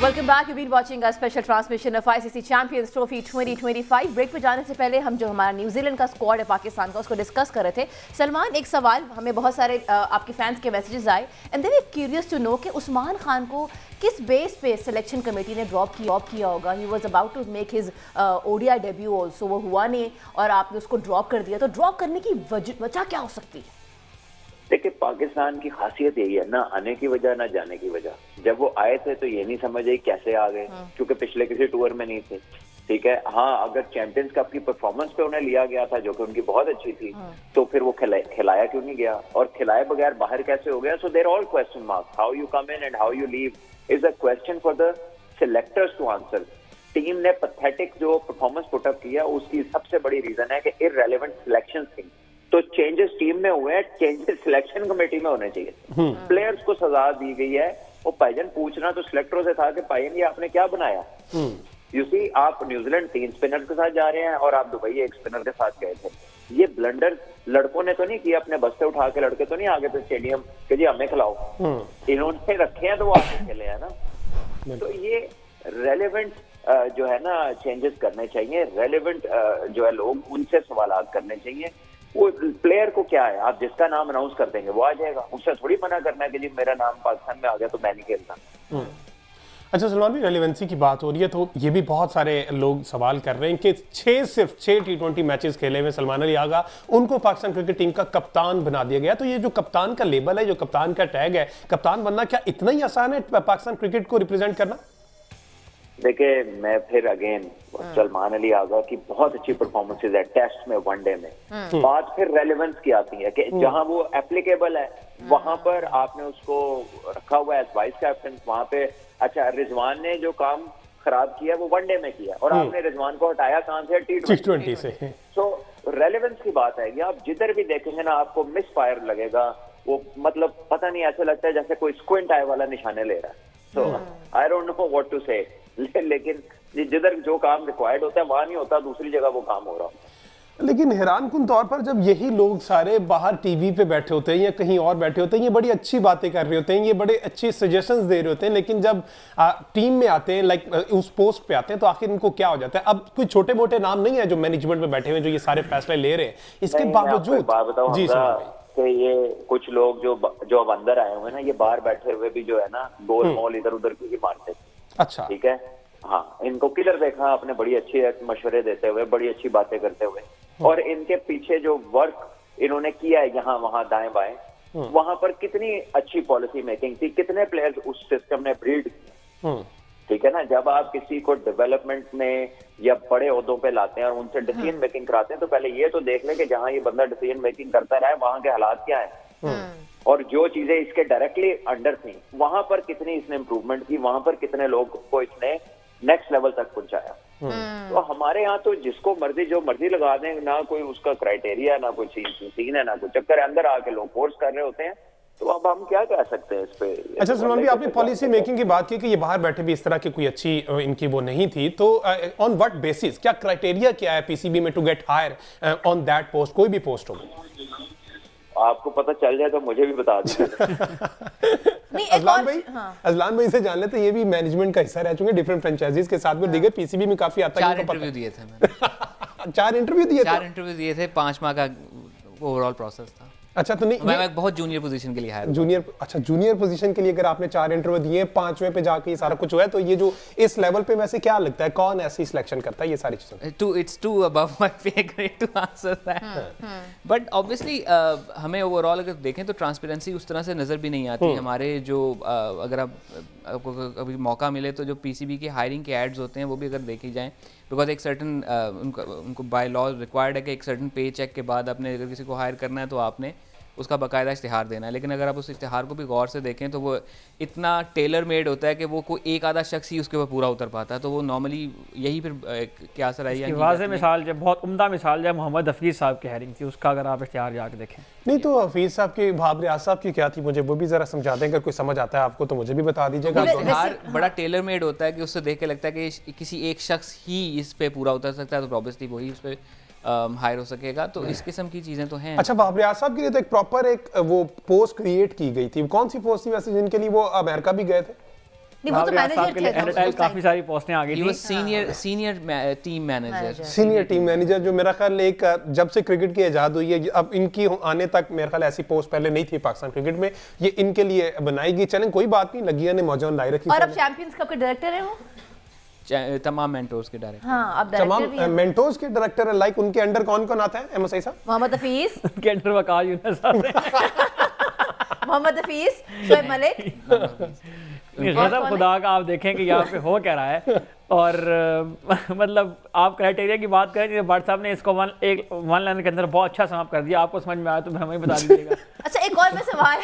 Welcome back. You've been watching a special transmission of ICC Champions Trophy 2025. Break पे जाने से पहले हम जो हमारा न्यूजीलैंड का स्क्वाड है पाकिस्तान का उसको डिस्कस कर रहे थे. सलमान, एक सवाल, हमें बहुत सारे आपके फैंस के मैसेजेस आए and they were curious to know कि उस्मान खान को किस बेस पे सिलेक्शन कमेटी ने ड्रॉप किया होगा. He was about to make his ODI debut also, वो हुआ नहीं और आपने उसको ड्रॉप कर दिया. तो ड्रॉप करने की वजह क्या हो सकती है? देखिए, पाकिस्तान की खासियत यही है, ना आने की वजह ना जाने की वजह. जब वो आए थे तो ये नहीं समझ आई कैसे आ गए, क्योंकि पिछले किसी टूर में नहीं थे. ठीक है, हाँ, अगर चैंपियंस कप की परफॉर्मेंस पे उन्हें लिया गया था जो कि उनकी बहुत अच्छी थी, तो फिर वो खिलाया क्यों नहीं गया और खिलाए बगैर बाहर कैसे हो गया? So there all question marks. How you come in and how you leave is a question for the selectors to answer. Team ने पैथेटिक जो परफॉर्मेंस पुटअप किया उसकी सबसे बड़ी रीजन है कि इररेलेवेंट सिलेक्शन थी. तो चेंजेस टीम में हुए हैं, चेंजेस सिलेक्शन कमेटी में होने चाहिए. प्लेयर्स को सजा दी गई है. वो भाईजान पूछना तो सिलेक्टरों से था कि भाईजान ये आपने क्या बनाया. यू सी, आप न्यूजीलैंड 3 स्पिनर के साथ जा रहे हैं और आप दुबई 1 स्पिनर के साथ गए थे. ये ब्लंडर लड़कों ने तो नहीं किया, अपने बस से उठा के लड़के तो नहीं आगे थे स्टेडियम कि जी हमें खिलाओ. इन्होंने रखे हैं तो वो आगे खेले हैं ना. तो ये रेलेवेंट जो है ना चेंजेस करने चाहिए. रेलेवेंट जो है लोग उनसे सवाल करने चाहिए. वो प्लेयर को क्या है, आप जिसका नाम अनाउंस कर देंगे वो आ जाएगा. उससे थोड़ी मना करना है कि जी मेरा नाम पाकिस्तान में आ गया तो मैं नहीं खेलता. अच्छा सलमान भाई, रेलेवेंसी की बात हो रही है तो ये भी बहुत सारे लोग सवाल कर रहे हैं कि सिर्फ 6 T20 मैचेस खेले हुए सलमान अली आगा, उनको पाकिस्तान क्रिकेट टीम का कप्तान बना दिया गया. तो ये जो कप्तान का लेबल है, जो कप्तान का टैग है, कप्तान बनना क्या इतना ही आसान है पाकिस्तान क्रिकेट को रिप्रेजेंट करना? देखिए, मैं फिर अगेन सलमान अली आगा की बहुत अच्छी परफॉर्मेंसेज है टेस्ट में, वनडे में. बात फिर रेलेवेंस की आती है कि जहां वो एप्लीकेबल है वहां पर आपने उसको रखा हुआ है एज वाइस कैप्टन. वहां पे अच्छा, रिजवान ने जो काम खराब किया वो वनडे में किया और आपने रिजवान को हटाया कहां से? T20 से. सो रेलेवेंस की बात आएगी. आप जिधर भी देखेंगे ना आपको मिस फायर लगेगा. वो मतलब पता नहीं, ऐसे लगता है जैसे कोई स्क्विंट आई वाला निशाने ले रहा है. So I don't know what to say. लेकिन जिधर जो काम रिक्वायर्ड होता है वहां नहीं होता, दूसरी जगह वो काम हो रहा होता है. लेकिन हैरानकुन तौर पर जब यही लोग सारे बाहर टीवी पे बैठे होते हैं या कहीं और बैठे होते हैं, ये बड़ी अच्छी बातें कर रहे होते हैं, ये बड़े अच्छे सजेशंस दे रहे होते हैं, लेकिन जब टीम में आते हैं, लाइक उस पोस्ट पे आते हैं, तो आखिर इनको क्या हो जाता है? अब कोई छोटे मोटे नाम नहीं है जो मैनेजमेंट में बैठे हुए जो ये सारे फैसले ले रहे हैं. इसके बावजूद जी कि ये कुछ लोग जो अब अंदर आए हुए हैं ना, ये बाहर बैठे हुए भी जो है ना गोल मॉल इधर उधर की मारते. अच्छा, ठीक है, हाँ, इनको किधर देखा आपने बड़ी अच्छी मशवरे देते हुए, बड़ी अच्छी बातें करते हुए, और इनके पीछे जो वर्क इन्होंने किया है यहाँ वहां दाएं बाएं, वहां पर कितनी अच्छी पॉलिसी मेकिंग थी, कितने प्लेयर्स उस सिस्टम ने ब्रीड किए. ठीक है ना, जब आप किसी को डेवलपमेंट में या बड़े ओहदों पे लाते हैं और उनसे डिसीजन मेकिंग कराते हैं तो पहले ये तो देख लें कि जहां ये बंदा डिसीजन मेकिंग करता रहा है वहां के हालात क्या है और जो चीजें इसके डायरेक्टली अंडर थी वहां पर कितनी इसने इंप्रूवमेंट की, वहां पर कितने लोग को इसने नेक्स्ट लेवल तक पहुंचाया. तो हमारे यहाँ तो जिसको मर्जी जो मर्जी लगा दें, ना कोई उसका क्राइटेरिया, ना कोई सीन है, ना कोई चक्कर है. अंदर आके लोग फोर्स कर रहे होते हैं. तो अब हम क्या कह सकते हैं इस पे? अच्छा सलमान भाई, आपने पॉलिसी मेकिंग की बात की कि ये बाहर बैठे भी इस तरह की कोई अच्छी इनकी वो नहीं थी, तो ऑन व्हाट बेसिस, क्या क्राइटेरिया क्या है पीसीबी में to get hire on that post, कोई भी पोस्ट हो? आपको पता चल जाए तो मुझे भी बता दीजिए. अजलान भाई से जान लेते हैं, ये भी मैनेजमेंट का हिस्सा रह चुके हैं डिफरेंट फ्रेंचाइजीज के साथ में. दिगर पीसीबी में काफी आता है. 4 इंटरव्यू दिए थे मैंने. 4 इंटरव्यू दिए थे. 5 माह का ओवरऑल प्रोसेस था. अच्छा, तो नहीं, मैं बहुत जूनियर पोजीशन के लिए हायर. जूनियर पोजीशन के लिए अगर आपने 4 इंटरव्यू दिए, 5वें पे जाके ये सारा कुछ हुआ है, तो ये जो इस लेवल पे वैसे क्या लगता है कौन ऐसी सिलेक्शन करता है ये सारी चीजें? इट्स टू अबव माय पे grade two answer that. But obviously हमें ओवरऑल अगर देखें तो ट्रांसपेरेंसी उस तरह से नजर भी नहीं आती. हमारे जो अगर आपको कभी मौका मिले तो जो पीसीबी के हायरिंग के एड्स होते हैं वो भी अगर देखी जाएं, बिकॉज एक सर्टन उनको बाय लॉ रिक्वायर्ड है कि एक सर्टन पे चेक के बाद आपने अगर किसी को हायर करना है तो आपने उसका बाकायदा इश्तिहार देना है. लेकिन अगर आप उस इश्तिहार को भी गौर से देखें तो वो इतना टेलर मेड होता है कि वो कोई एक आधा शख्स ही उसके ऊपर पूरा उतर पाता है. तो वो नॉर्मली यही फिर क्या असर है. वाज़ेह मिसाल जब बहुत उम्दा मिसाल जब मोहम्मद हफीज़ साहब की हायरिंग थी, उसका अगर आप इश्तिहार जाके देखें. नहीं तो हफीज़ साहब की, भाब रियाज साहब की क्या थी, मुझे वो भी जरा समझा दें. अगर कोई समझ आता है आपको तो मुझे भी बता दीजिएगा. बड़ा टेलर मेड होता है कि उससे देख के लगता है कि किसी एक शख्स ही इस पे पूरा उतर सकता है, तो ऑब्वियसली वही उस पर हायर हो सकेगा. तो इस किस्म की चीजें तो हैं. अच्छा, भाब रियाज साहब के लिए तो एक प्रॉपर एक वो पोस्ट क्रिएट की गई थी. कौन सी पोस्ट थी वैसे जिनके लिए वो अमेरिका भी गए थे? नहीं वो तो मैनेजर थे, काफी सारी पोस्टें आ गई थी। Senior team manager, senior team manager, जो मेरा ख्याल एक जब से क्रिकेट की इजाद हुई है, अब इनकी आने तक मेरा ख्याल ऐसी पोस्ट पहले नहीं थी पाकिस्तान क्रिकेट में, ये इनके लिए बनाई गई। चलें कोई बात नहीं, लगिया ने मौजूद लाई रखी। और अब चैंपियंस कप के डायरेक्टर हैं वो, तमाम मेंटोर्स के डायरेक्टर। हाँ, अब डायरेक्टर भी हैं। मेंटोर्स के डायरेक्टर है, लाइक उनके अंडर कौन कौन आता है? अहमद सईद साहब, मोहम्मद हफीज, उनके अंडर वकार यूनुस मोहम्मद हफीज, शोएब मलिक। गजब खुदा का, आप देखें कि यहाँ पे हो क्या रहा है। और मतलब आप क्राइटेरिया की बात करें, भट्ट साहब ने इसको वन लाइन के अंदर बहुत अच्छा समाप्त कर दिया। आपको समझ में आया तो हमें बता दीजिएगा। अच्छा, एक और मैं सवाल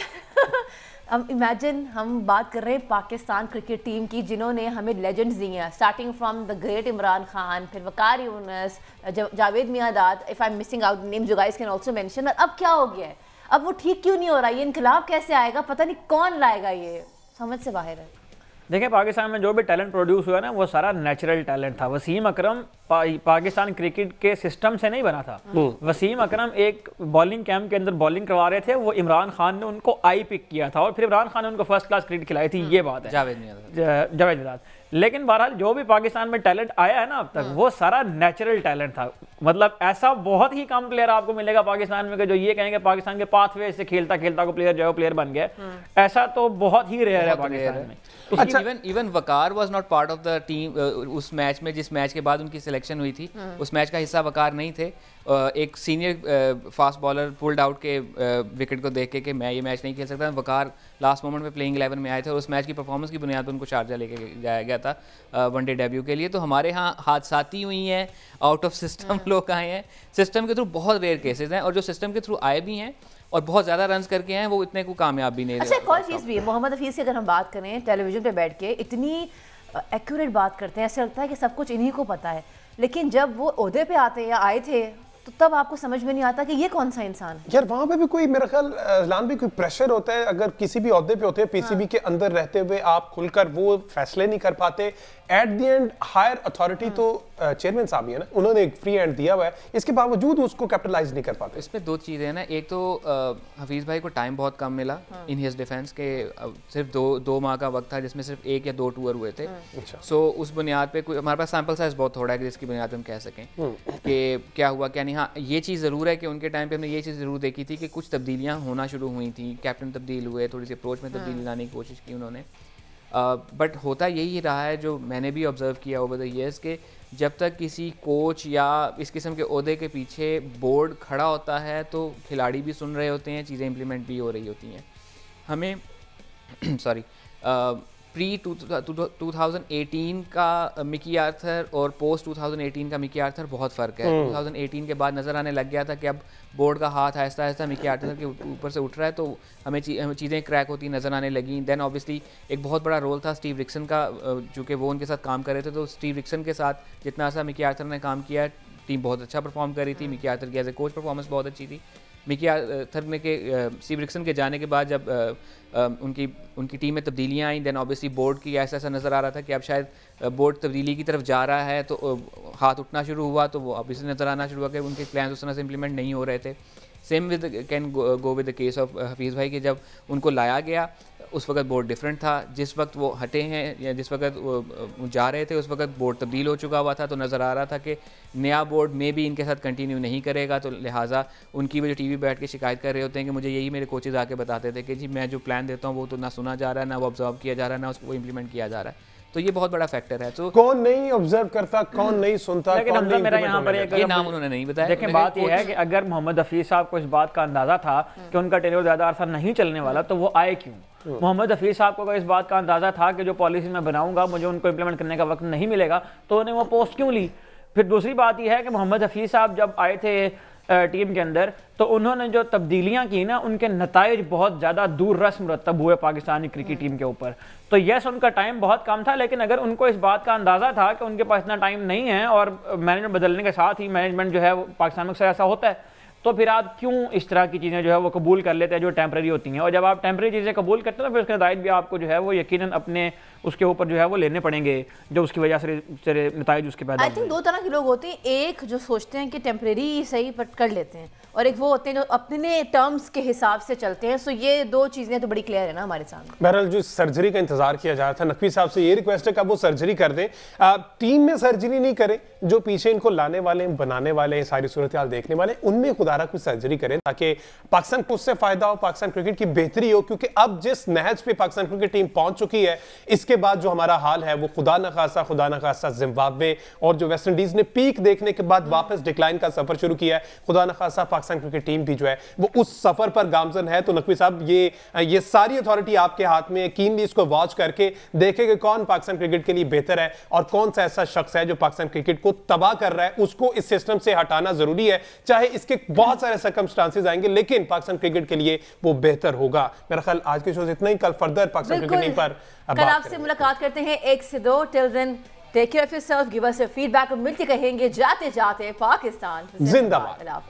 हम इमेजिन हम बात कर रहे हैं पाकिस्तान क्रिकेट टीम की, जिन्होंने हमें लेजेंड्स दी हैं, starting from the great Imran Khan, फिर Waqar Younis, Javed Miandad, if I am missing out names you guys can also mention. अब क्या हो गया है? अब वो ठीक क्यों नहीं हो रहा? ये इनकलाब कैसे आएगा? पता नहीं कौन लाएगा, ये समझ से बाहर है। देखिए, पाकिस्तान में जो भी टैलेंट प्रोड्यूस हुआ ना, वो सारा नेचुरल टैलेंट था। वसीम अकरम पाकिस्तान क्रिकेट के सिस्टम से नहीं बना था। वसीम अकरम एक बॉलिंग कैंप के अंदर बॉलिंग करवा रहे थे, वो इमरान खान ने उनको आई पिक किया था और फिर इमरान खान ने उनको फर्स्ट क्लास क्रिकेट खिलाई थी। ये बात है, जावेद मियांदाद। लेकिन बहरहाल जो भी पाकिस्तान में टैलेंट आया है ना अब तक, वो सारा नेचुरल टैलेंट था। मतलब ऐसा बहुत ही कम प्लेयर आपको मिलेगा पाकिस्तान में कि जो ये कहेंगे पाकिस्तान के पाथवे से खेलता खेलता को प्लेयर जो प्लेयर बन गया, ऐसा तो बहुत ही रेयर है पाकिस्तान में। अच्छा, even Waqar was not part of the team उस मैच में, जिस मैच के बाद उनकी सिलेक्शन हुई थी। उस मैच का हिस्सा वकार नहीं थे। एक senior fast bowler pulled out के विकेट को देख के कि मैं ये मैच नहीं खेल सकता, वकार लास्ट मोमेंट में प्लेइंग 11 में आए थे और उस मैच की परफॉर्मेंस की बुनियाद पर उनको शारजा लेके जाया गया था वनडे डेब्यू के लिए। तो हमारे यहाँ हादसाती हुई हैं, आउट ऑफ सिस्टम लोग आए हैं। सिस्टम के थ्रू बहुत रेयर केसेस हैं, और जो सिस्टम के थ्रू आए भी हैं और बहुत ज़्यादा रन्स करके हैं, वो इतने को कामयाब भी नहीं। अच्छा, एक और चीज़ भी है, मोहम्मद हफीज़ की अगर हम बात करें, टेलीविजन पे बैठ के इतनी एक्यूरेट बात करते हैं, ऐसा लगता है कि सब कुछ इन्हीं को पता है। लेकिन जब वो ओहदे पे आते हैं या आए थे, तो तब आपको समझ में नहीं आता कि ये कौन सा इंसान है। यार वहाँ पे भी कोई मेरा ख्याल लान भी कोई प्रेशर होता है, अगर किसी भी ओहदे पे होते हैं, पीसीबी के अंदर रहते हुए आप खुलकर वो फैसले नहीं कर पाते। At the end higher authority तो चेयरमैन साहब ही है ना, उन्होंने एक फ्री हैंड दिया हुआ है, इसके बावजूद उसको कैपिटलाइज नहीं कर पाते। इसमें दो चीज़ें हैं ना, एक तो हफीज़ भाई को टाइम बहुत कम मिला इन हिज डिफेंस के, सिर्फ दो माह का वक्त था जिसमें सिर्फ 1 या 2 टूर हुए थे। सो उस बुनियाद पे कोई हमारे पास सैंपल साइज बहुत थोड़ा है कि जिसकी बुनियाद पे हम कह सकें कि क्या हुआ क्या नहीं। हाँ, ये चीज़ ज़रूर है कि उनके टाइम पे हमने ये चीज़ ज़रूर देखी थी कि कुछ तब्दीलियाँ होना शुरू हुई थी, कैप्टन तब्दील हुए, थोड़ी सी अप्रोच में तब्दीली लाने की कोशिश की उन्होंने। बट होता यही रहा है, जो मैंने भी ऑब्जर्व किया ओवर द ईयर्स, के जब तक किसी कोच या इस किस्म के ओहदे के पीछे बोर्ड खड़ा होता है तो खिलाड़ी भी सुन रहे होते हैं, चीज़ें इंप्लीमेंट भी हो रही होती हैं। हमें सॉरी प्री 2018 का मिकी आर्थर और पोस्ट 2018 का मिकी आर्थर बहुत फ़र्क है। 2018 के बाद नज़र आने लग गया था कि अब बोर्ड का हाथ आहिस्ता आहिस्ता मिकी आर्थर के ऊपर से उठ रहा है, तो हमें चीज़ें क्रैक होती नज़र आने लगी। देन ऑब्वियसली एक बहुत बड़ा रोल था स्टीव रिक्सन का, चूँकि वो उनके साथ काम कर रहे थे, तो स्टीव रिक्सन के साथ जितना सा मिकी आर्थर ने काम किया, टीम बहुत अच्छा परफॉर्म कर रही थी। मिकी आर्थर की एज ए कोच परफॉर्मेंस बहुत अच्छी थी। मिकी आर्थर ने के स्टीव रिक्सन के जाने के बाद जब उनकी टीम में तब्दीलियाँ आई, देन ऑब्वियसली बोर्ड की ऐसा नज़र आ रहा था कि अब शायद बोर्ड तब्दीली की तरफ जा रहा है, तो हाथ उठना शुरू हुआ, तो वो ऑब्वियसली नज़र आना शुरू हुआ कि उनके प्लान उस तरह से इंप्लीमेंट नहीं हो रहे थे। Same with can go with the case of Hafeez भाई, कि जब उनको लाया गया उस वक्त बोर्ड डिफरेंट था, जिस वक्त वो हटे हैं या जिस वक्त वो जा रहे थे उस वक्त बोर्ड तब्दील हो चुका हुआ था, तो नज़र आ रहा था कि नया बोर्ड में भी इनके साथ कंटिन्यू नहीं करेगा। तो लिहाजा उनकी वजह टीवी बैठ के शिकायत कर रहे होते हैं कि मुझे यही मेरे कोचेज़ आके बताते थे कि जी मैं जो प्लान देता हूँ वो तो ना सुना जा रहा है, ना वो ऑब्जर्व किया जा रहा है, ना उसको इम्प्लीमेंट किया जा रहा है। तो ये बहुत बड़ा फैक्टर है। तो कौन नहीं ऑब्जर्व करता, कौन नहीं सुनता, लेकिन हमजा मेरा यहाँ पर ये नाम उन्होंने नहीं बताया। देखें, बात ये है कि अगर मोहम्मद हफीज़ साहब को इस बात का अंदाजा था कि उनका टेन्योर ज़्यादा अरसा नहीं चलने वाला, तो वो आए क्यों? मोहम्मद हफीज़ साहब को अगर इस बात का अंदाजा था कि जो पॉलिसी मैं बनाऊंगा मुझे उनको इंप्लीमेंट करने का वक्त नहीं मिलेगा, तो उन्हें वो पोस्ट क्यों ली? फिर दूसरी बात यह है कि मोहम्मद हफीज़ साहब जब आए थे टीम के अंदर, तो उन्होंने जो तब्दीलियां की ना, उनके नताइज बहुत ज़्यादा दूर रस्म मुरतब हुए पाकिस्तानी क्रिकेट टीम के ऊपर। तो यस, उनका टाइम बहुत कम था, लेकिन अगर उनको इस बात का अंदाज़ा था कि उनके पास इतना टाइम नहीं है और मैनेजमेंट बदलने के साथ ही मैनेजमेंट जो है वो पाकिस्तान में अक्सर ऐसा होता है, तो फिर आप क्यों इस तरह की चीज़ें जो है वो कबूल कर लेते हैं जो टेम्प्रेरी होती हैं। और जब आप टेम्प्रेरी चीज़ें कबूल करते हैं तो फिर उसके नताइज भी आपको जो है वो यकीनन अपने उसके ऊपर जो है वो लेने पड़ेंगे, जो उसकी वजह से नताइज उसके पैदा। आई थिंक दो तरह के लोग होते हैं, एक जो सोचते हैं कि टेम्प्रेरी सही पर कर लेते हैं, और एक वो होते हैं जो अपने टर्म्स के हिसाब से चलते हैं। सो ये दो चीज़ें तो बड़ी क्लियर है ना हमारे सामने। बहरहाल जो सर्जरी का इंतजार किया जा रहा था, नकवी साहब से ये रिक्वेस्ट है कि आप वो सर्जरी कर दें, टीम में सर्जरी नहीं करें, जो पीछे इनको लाने वाले बनाने वाले सारी सूरत हाल देखने वाले उनमें खुदारा कुछ सर्जरी करें, ताकि पाकिस्तान को उससे फायदा हो, पाकिस्तान क्रिकेट की बेहतरी हो। क्योंकि अब जिस नहज पे पाकिस्तान क्रिकेट टीम पहुंच चुकी है, इसके बाद जो हमारा हाल है वो खुदा न खासा जिम्बाब्वे और जो वेस्ट इंडीज ने पीक देखने के बाद वापस डिक्लाइन का सफर शुरू किया है, खुदा न खासा पाकिस्तान क्रिकेट टीम भी जो है वो उस सफर पर गामजन है। तो नकवी साहब ये सारी अथॉरिटी आपके हाथ में, कीनली इसको वॉच करके देखें कि कौन पाकिस्तान क्रिकेट के लिए बेहतर है और कौन सा ऐसा शख्स है जो पाकिस्तान क्रिकेट को तबाह कर रहा है। उसको इस सिस्टम से हटाना जरूरी है, चाहे इसके बहुत सारे सर्कमस्टांसेस आएंगे, लेकिन पाकिस्तान क्रिकेट के लिए वो बेहतर होगा। मेरा ख्याल आज के शो से इतना ही, कल फर्दर पाकिस्तान क्रिकेट टीम पर कल आपसे मुलाकात करते हैं 1 से 2। Till then take care of yourself, give us your feedback. मिलके कहेंगे जाते जाते पाकिस्तान जिंदाबाद।